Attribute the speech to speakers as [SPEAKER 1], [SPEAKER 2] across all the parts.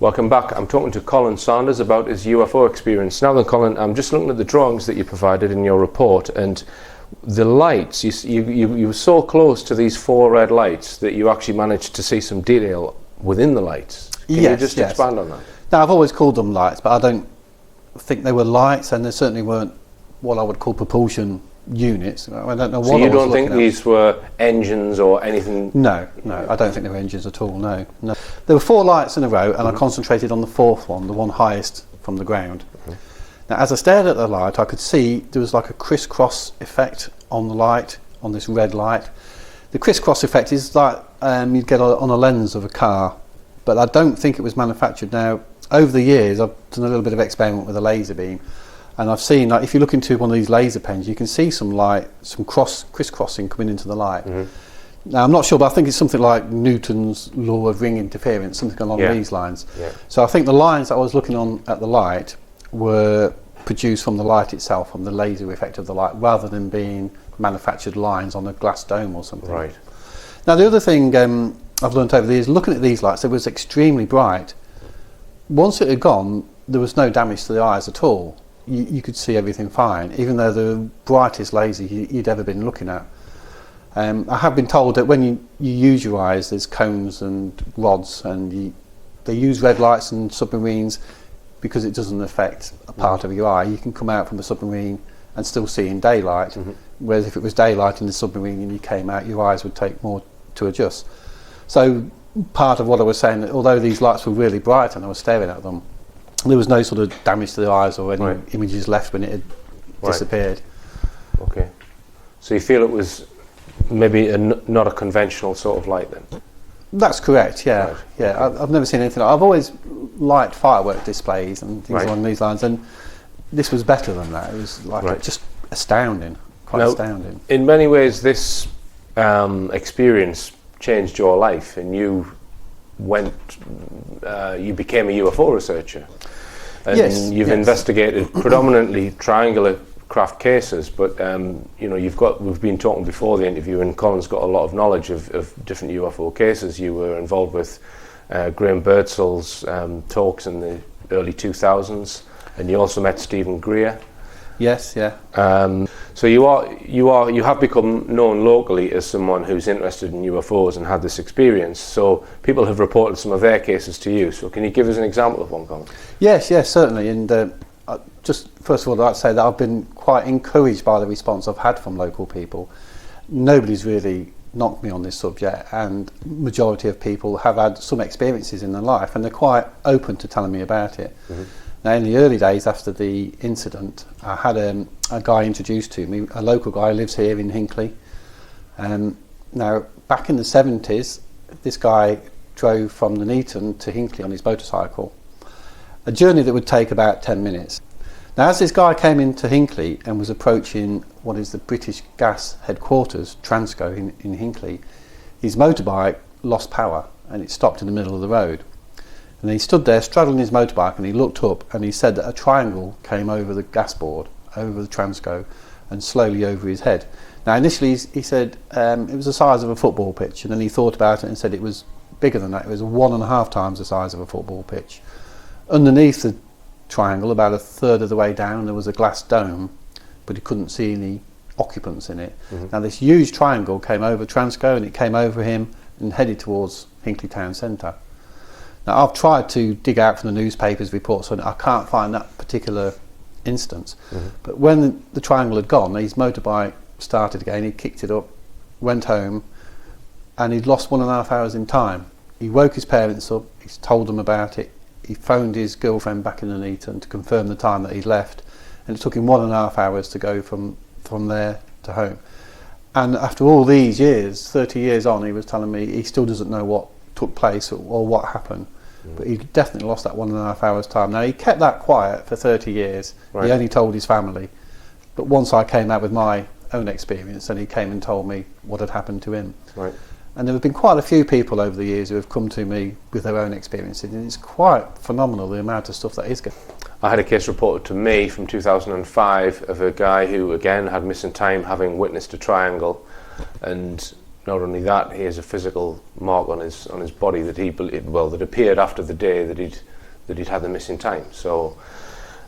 [SPEAKER 1] Welcome back. I'm talking to Colin Sanders about his UFO experience. Now then, Colin, I'm just looking at the drawings that you provided in your report, and the lights, you were so close to these 4 red lights that you actually managed to see some detail within the lights. Can you just expand on that?
[SPEAKER 2] Now, I've always called them lights, but I don't think they were lights, and they certainly weren't what I would call propulsion units. I don't know what.
[SPEAKER 1] So you don't think these were engines or anything?
[SPEAKER 2] No, I don't think they were engines at all. No. There were 4 lights in a row, and I concentrated on the 4th one, the one highest from the ground. Now, as I stared at the light, I could see there was like a crisscross effect on the light, on this red light. The crisscross effect is like you'd get on a lens of a car, but I don't think it was manufactured. Now, over the years, I've done a little bit of experiment with a laser beam, and I've seen, like, if you look into one of these laser pens, you can see some light, some crisscrossing coming into the light. Now, I'm not sure, but I think it's something like Newton's law of ring interference, something along these lines. So I think the lines that I was looking on at the light were produced from the light itself, from the laser effect of the light, rather than being manufactured lines on a glass dome or something.
[SPEAKER 1] Right.
[SPEAKER 2] Now, the other thing I've learned over the years, looking at these lights, it was extremely bright. Once it had gone, there was no damage to the eyes at all. You could see everything fine, even though the brightest laser you'd ever been looking at. I have been told that when you use your eyes, there's cones and rods, and they use red lights in submarines because it doesn't affect a part of your eye. You can come out from a submarine and still see in daylight, whereas if it was daylight in the submarine and you came out, your eyes would take more to adjust. So part of what I was saying, that although these lights were really bright and I was staring at them, there was no sort of damage to the eyes or any images left when it had disappeared.
[SPEAKER 1] Okay. So you feel it was maybe not a conventional sort of light then?
[SPEAKER 2] That's correct, yeah. I've never seen anything. I've always liked firework displays and things along these lines, and this was better than that. It was like just astounding, quite astounding.
[SPEAKER 1] In many ways, this experience changed your life, and you became a UFO researcher. And you've investigated predominantly triangular craft cases, but we've been talking before the interview, and Colin's got a lot of knowledge of different UFO cases. You were involved with Graham Birdsall's talks in the early 2000s, and you also met Stephen Greer.
[SPEAKER 2] Yes, yeah.
[SPEAKER 1] So you have become known locally as someone who's interested in UFOs and had this experience. So people have reported some of their cases to you. So can you give us an example of one, Colin?
[SPEAKER 2] Yes, certainly. And just first of all, I'd like to say that I've been quite encouraged by the response I've had from local people. Nobody's really knocked me on this subject, and majority of people have had some experiences in their life, and they're quite open to telling me about it. Now, in the early days after the incident, I had a guy introduced to me, a local guy who lives here in Hinckley. Now, back in the 70s, this guy drove from Nuneaton to Hinckley on his motorcycle, a journey that would take about 10 minutes. Now, as this guy came into Hinckley and was approaching what is the British Gas headquarters, Transco in Hinckley, his motorbike lost power and it stopped in the middle of the road. And he stood there straddling his motorbike, and he looked up and he said that a triangle came over the gas board, over the Transco, and slowly over his head. Now, initially he said it was the size of a football pitch, and then he thought about it and said it was bigger than that. It was 1.5 times the size of a football pitch. Underneath the triangle, about a third of the way down, there was a glass dome, but he couldn't see any occupants in it. Now, this huge triangle came over Transco, and it came over him and headed towards Hinckley town centre. Now, I've tried to dig out from the newspapers reports, and I can't find that particular instance. But when the triangle had gone, his motorbike started again. He kicked it up, went home, and he'd lost 1.5 hours in time. He woke his parents up, he told them about it. He phoned his girlfriend back in Nuneaton to confirm the time that he'd left, and it took him 1.5 hours to go from there to home. And after all these years, 30 years on, he was telling me he still doesn't know what took place or what happened, but he definitely lost that 1.5 hours time. Now, he kept that quiet for 30 years. He only told his family, but once I came out with my own experience, then he came and told me what had happened to him. And there have been quite a few people over the years who have come to me with their own experiences, and it's quite phenomenal the amount of stuff that is good.
[SPEAKER 1] I had a case reported to me from 2005 of a guy who again had missing time, having witnessed a triangle, and not only that, he has a physical mark on his body that that appeared after the day that he'd had the missing time. So,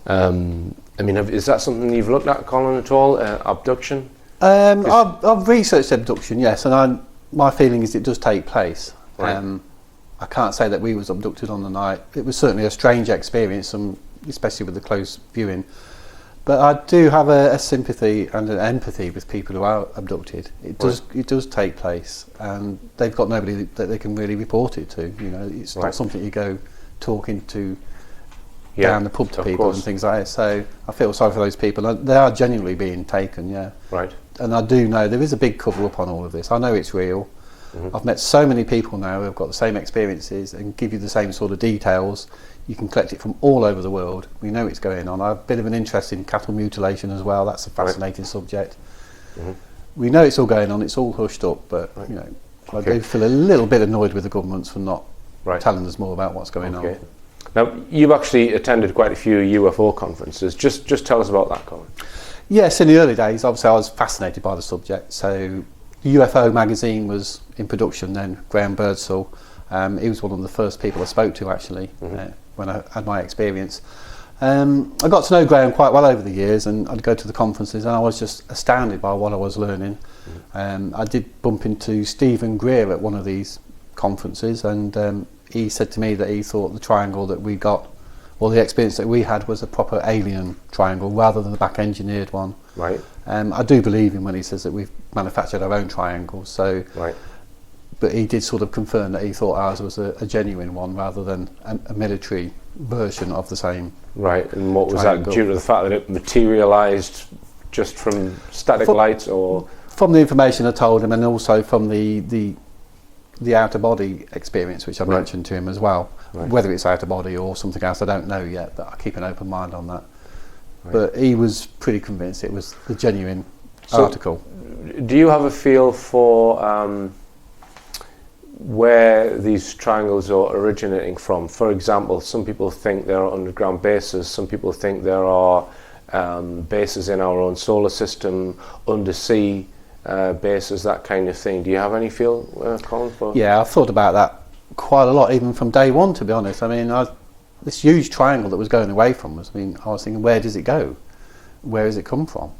[SPEAKER 1] I mean, is that something you've looked at, Colin, at all? Abduction?
[SPEAKER 2] I've researched abduction, yes, and my feeling is it does take place.
[SPEAKER 1] Right.
[SPEAKER 2] I can't say that we was abducted on the night. It was certainly a strange experience, especially with the close viewing. But I do have a sympathy and an empathy with people who are abducted. It does take place, and they've got nobody that they can really report it to. You know, it's not something you go talking to down the pub to people and things like that. So I feel sorry for those people. They are genuinely being taken, yeah.
[SPEAKER 1] Right.
[SPEAKER 2] And I do know there is a big cover up on all of this. I know it's real. Mm-hmm. I've met so many people now who have got the same experiences and give you the same sort of details. You can collect it from all over the world. We know it's going on. I have a bit of an interest in cattle mutilation as well. That's a fascinating subject. Mm-hmm. We know it's all going on. It's all hushed up, but you know, I do feel a little bit annoyed with the governments for not telling us more about what's going on.
[SPEAKER 1] Now, you've actually attended quite a few UFO conferences. Just tell us about that, Colin.
[SPEAKER 2] Yes, in the early days, obviously I was fascinated by the subject. So UFO magazine was in production then, Graham Birdsall. He was one of the first people I spoke to actually when I had my experience. I got to know Graham quite well over the years, and I'd go to the conferences and I was just astounded by what I was learning. I did bump into Stephen Greer at one of these conferences, and he said to me that he thought the triangle that we got, or the experience that we had, was a proper alien triangle rather than the back engineered one.
[SPEAKER 1] Right.
[SPEAKER 2] I do believe him when he says that we've manufactured our own triangles. So, but he did sort of confirm that he thought ours was a genuine one rather than a military version of the same.
[SPEAKER 1] Right. And what was that due to the fact that it materialised just from static light, or
[SPEAKER 2] from the information I told him, and also from the outer body experience, which I mentioned to him as well. Whether it's outer body or something else, I don't know yet, but I keep an open mind on that. But he was pretty convinced it was the genuine article.
[SPEAKER 1] Do you have a feel for where these triangles are originating from? For example, some people think there are underground bases, some people think there are bases in our own solar system, undersea bases, that kind of thing. Do you have any feel, Colin? For?
[SPEAKER 2] Yeah, I've thought about that quite a lot, even from day one, to be honest. I mean, this huge triangle that was going away from us, I mean, I was thinking, where does it go? Where does it come from?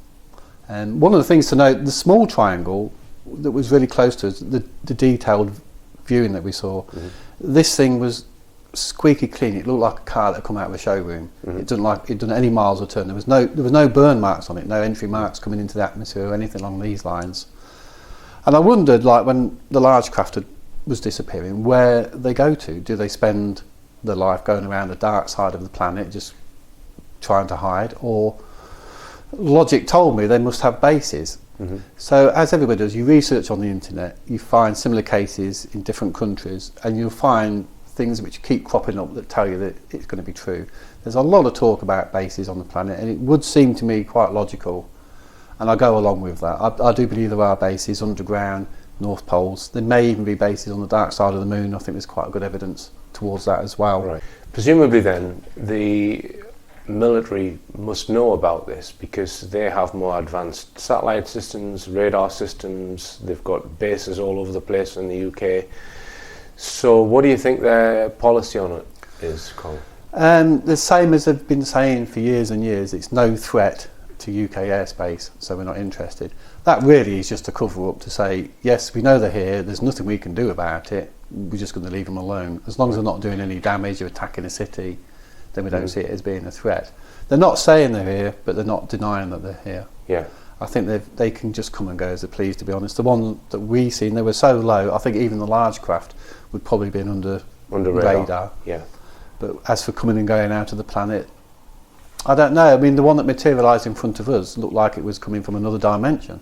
[SPEAKER 2] And one of the things to note, the small triangle that was really close to us, the detailed viewing that we saw, this thing was squeaky clean. It looked like a car that had come out of a showroom. It didn't any miles or turn. There was no burn marks on it, no entry marks coming into the atmosphere or anything along these lines. And I wondered, like, when the large craft was disappearing, where they go to. Do they spend their life going around the dark side of the planet, just trying to hide? Or logic told me they must have bases. So as everybody does, you research on the internet, you find similar cases in different countries, and you'll find things which keep cropping up that tell you that it's going to be true. There's a lot of talk about bases on the planet, and it would seem to me quite logical, and I go along with that. I do believe there are bases underground, North Poles. There may even be bases on the dark side of the moon. I think there's quite good evidence towards that as well.
[SPEAKER 1] Right. Presumably then, the military must know about this because they have more advanced satellite systems, radar systems. They've got bases all over the place in the UK. So what do you think their policy on it is, Colin?
[SPEAKER 2] The same as they've been saying for years and years. It's no threat to UK airspace, so we're not interested. That really is just a cover up to say, yes, we know they're here, there's nothing we can do about it, we're just going to leave them alone. As long as they're not doing any damage or attacking a city, then we don't see it as being a threat. They're not saying they're here, but they're not denying that they're here.
[SPEAKER 1] Yeah.
[SPEAKER 2] I think they can just come and go as they please, to be honest. The one that we seen, they were so low, I think even the large craft would probably been under radar.
[SPEAKER 1] Yeah.
[SPEAKER 2] But as for coming and going out of the planet, I don't know. I mean, the one that materialised in front of us looked like it was coming from another dimension.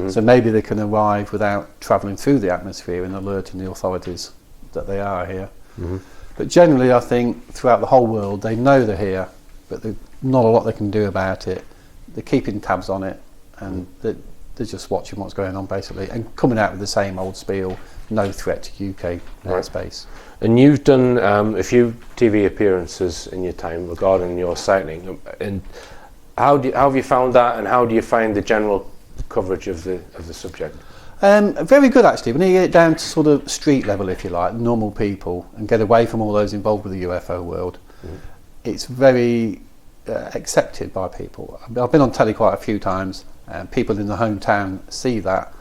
[SPEAKER 2] So maybe they can arrive without travelling through the atmosphere and alerting the authorities that they are here. But generally, I think throughout the whole world, they know they're here, but there's not a lot they can do about it. They're keeping tabs on it, and they're just watching what's going on, basically, and coming out with the same old spiel, no threat to UK airspace.
[SPEAKER 1] And you've done a few TV appearances in your time regarding your sighting. And how have you found that, and how do you find the general coverage of the subject?
[SPEAKER 2] Very good, actually. When you get it down to sort of street level, if you like, normal people, and get away from all those involved with the UFO world, it's very accepted by people. I've been on telly quite a few times, and people in the hometown see that,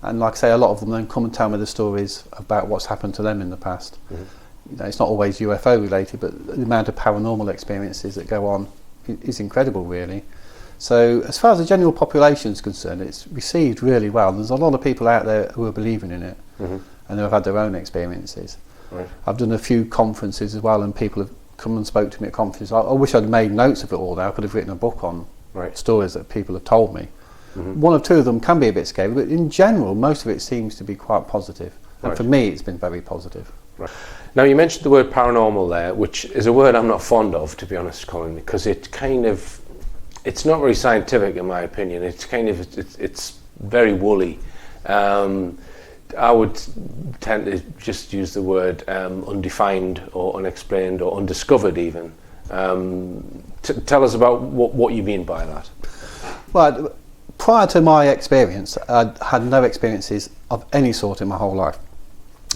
[SPEAKER 2] and like I say, a lot of them then come and tell me the stories about what's happened to them in the past. You know, it's not always UFO related, but the amount of paranormal experiences that go on is incredible, really. So as far as the general population is concerned, it's received really well. There's a lot of people out there who are believing in it, and who have had their own experiences. I've done a few conferences as well, and people have come and spoke to me at conferences. I wish I'd made notes of it all now. I could have written a book on stories that people have told me. One or two of them can be a bit scary, but in general, most of it seems to be quite positive. And for me, it's been very positive.
[SPEAKER 1] Now, you mentioned the word paranormal there, which is a word I'm not fond of, to be honest, Colin, because it kind of, it's not very scientific in my opinion. It's kind of, it's very woolly. I would tend to just use the word undefined or unexplained or undiscovered even. Tell us about what you mean by that.
[SPEAKER 2] Well, prior to my experience, I'd had no experiences of any sort in my whole life.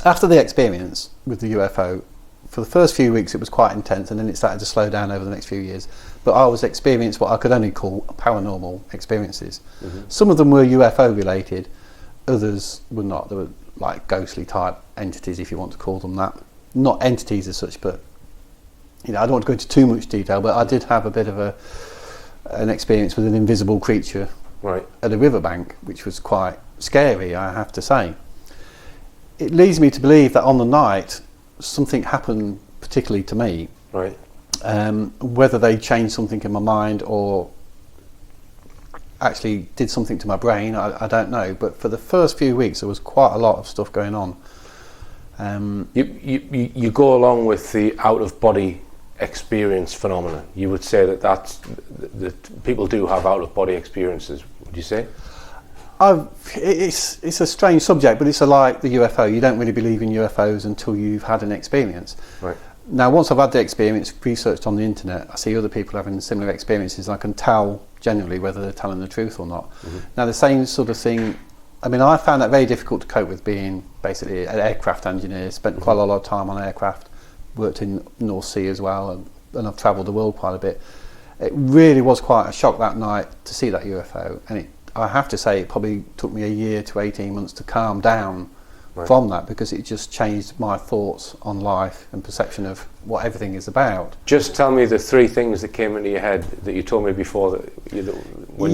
[SPEAKER 2] After the experience with the UFO, for the first few weeks it was quite intense, and then it started to slow down over the next few years. But I was experiencing what I could only call paranormal experiences. Some of them were UFO related, others were not. They were like ghostly type entities, if you want to call them that. Not entities as such, but you know, I don't want to go into too much detail, but I did have a bit of an experience with an invisible creature at a riverbank, which was quite scary, I have to say. It leads me to believe that on the night something happened, particularly to me. Whether they changed something in my mind or actually did something to my brain, I don't know. But for the first few weeks, there was quite a lot of stuff going on.
[SPEAKER 1] You go along with the out of body experience phenomenon. You would say that people do have out of body experiences. Would you say?
[SPEAKER 2] It's a strange subject, but it's like the UFO. You don't really believe in UFOs until you've had an experience. Now, once I've had the experience, researched on the internet, I see other people having similar experiences, and I can tell generally whether they're telling the truth or not. Now, the same sort of thing, I mean, I found that very difficult to cope with, being basically an aircraft engineer, spent quite a lot of time on aircraft, worked in North Sea as well, and I've travelled the world quite a bit. It really was quite a shock that night to see that UFO, and I have to say it probably took me a year to 18 months to calm down from that, because it just changed my thoughts on life and perception of what everything is about. Just
[SPEAKER 1] tell me the three things that came into your head that you told me before, when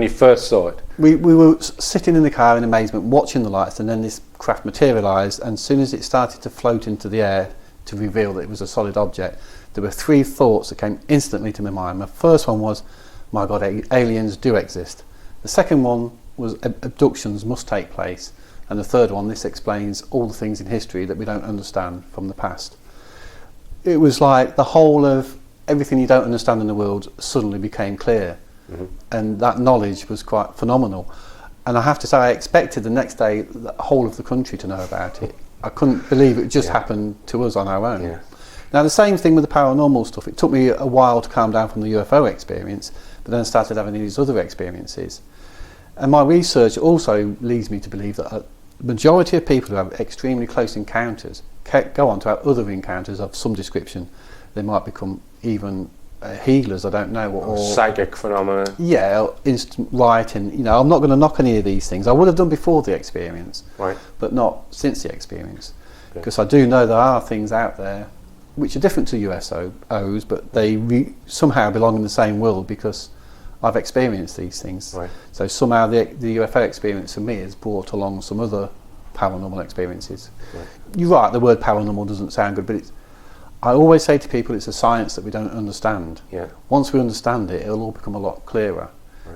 [SPEAKER 1] you first saw it.
[SPEAKER 2] We were sitting in the car in amazement, watching the lights, and then this craft materialised, and as soon as it started to float into the air to reveal that it was a solid object, there were three thoughts that came instantly to my mind. My first one was, my God, aliens do exist. The second one was abductions must take place. And the third one, this explains all the things in history that we don't understand from the past. It was like the whole of everything you don't understand in the world suddenly became clear. And that knowledge was quite phenomenal. And I have to say, I expected the next day the whole of the country to know about it. I couldn't believe it just happened to us on our own. Now, the same thing with the paranormal stuff. It took me a while to calm down from the UFO experience, but then I started having these other experiences. And my research also leads me to believe that the majority of people who have extremely close encounters go on to have other encounters of some description. They might become even healers, I don't know.
[SPEAKER 1] Or psychic phenomena.
[SPEAKER 2] Yeah, or instant writing. You know, I'm not going to knock any of these things. I would have done before the experience, but not since the experience. Because I do know there are things out there which are different to UFOs, but they somehow belong in the same world, because I've experienced these things. So somehow the UFO experience for me has brought along some other paranormal experiences. You're right, the word paranormal doesn't sound good, but I always say to people it's a science that we don't understand. Once we understand it, it'll all become a lot clearer.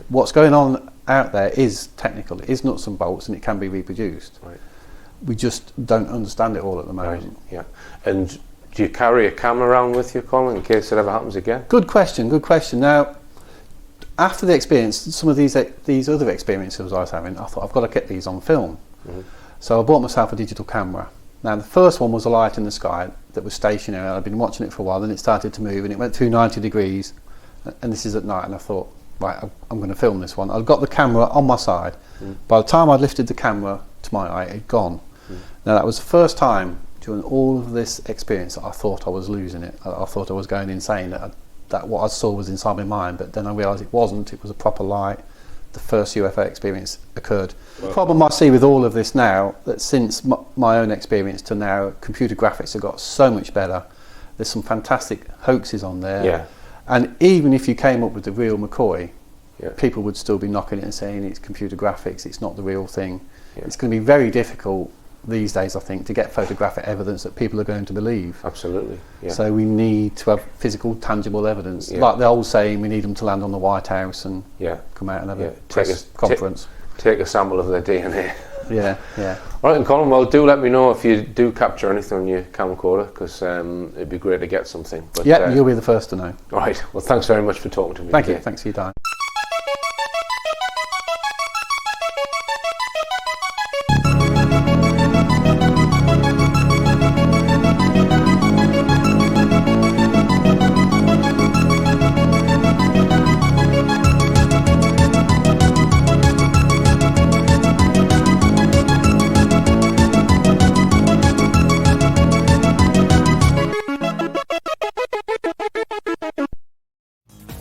[SPEAKER 2] What's going on out there is technical, it is nuts and bolts, and it can be reproduced. We just don't understand it all at the moment.
[SPEAKER 1] And do you carry a camera around with you, Colin, in case it ever happens again?
[SPEAKER 2] Good question. Now, after the experience, some of these other experiences I was having, I thought, I've got to get these on film. So I bought myself a digital camera. Now, the first one was a light in the sky that was stationary. I'd been watching it for a while, then it started to move, and it went through 90 degrees, and this is at night, and I thought, right, I'm going to film this one. I've got the camera on my side. By the time I lifted the camera to my eye, it had gone. Now that was the first time during all of this experience that I thought I was losing it. I thought I was going insane, that what I saw was inside my mind, but then I realised it wasn't. It was a proper light. The first UFO experience occurred. The problem I see with all of this now, that since my own experience to now, computer graphics have got so much better. There's some fantastic hoaxes on there.
[SPEAKER 1] Yeah.
[SPEAKER 2] And even if you came up with the real McCoy, people would still be knocking it and saying it's computer graphics, it's not the real thing. It's going to be very difficult these days, I think, to get photographic evidence that people are going to believe.
[SPEAKER 1] Absolutely. Yeah.
[SPEAKER 2] So we need to have physical, tangible evidence. Like the old saying, we need them to land on the White House and come out and have a press conference.
[SPEAKER 1] Take a sample of their DNA.
[SPEAKER 2] Yeah.
[SPEAKER 1] All right, and Colin, well, do let me know if you do capture anything on your camcorder, because it'd be great to get something. But,
[SPEAKER 2] you'll be the first to know.
[SPEAKER 1] All right, well, thanks very much for talking to me.
[SPEAKER 2] Thank you. Thanks for your time.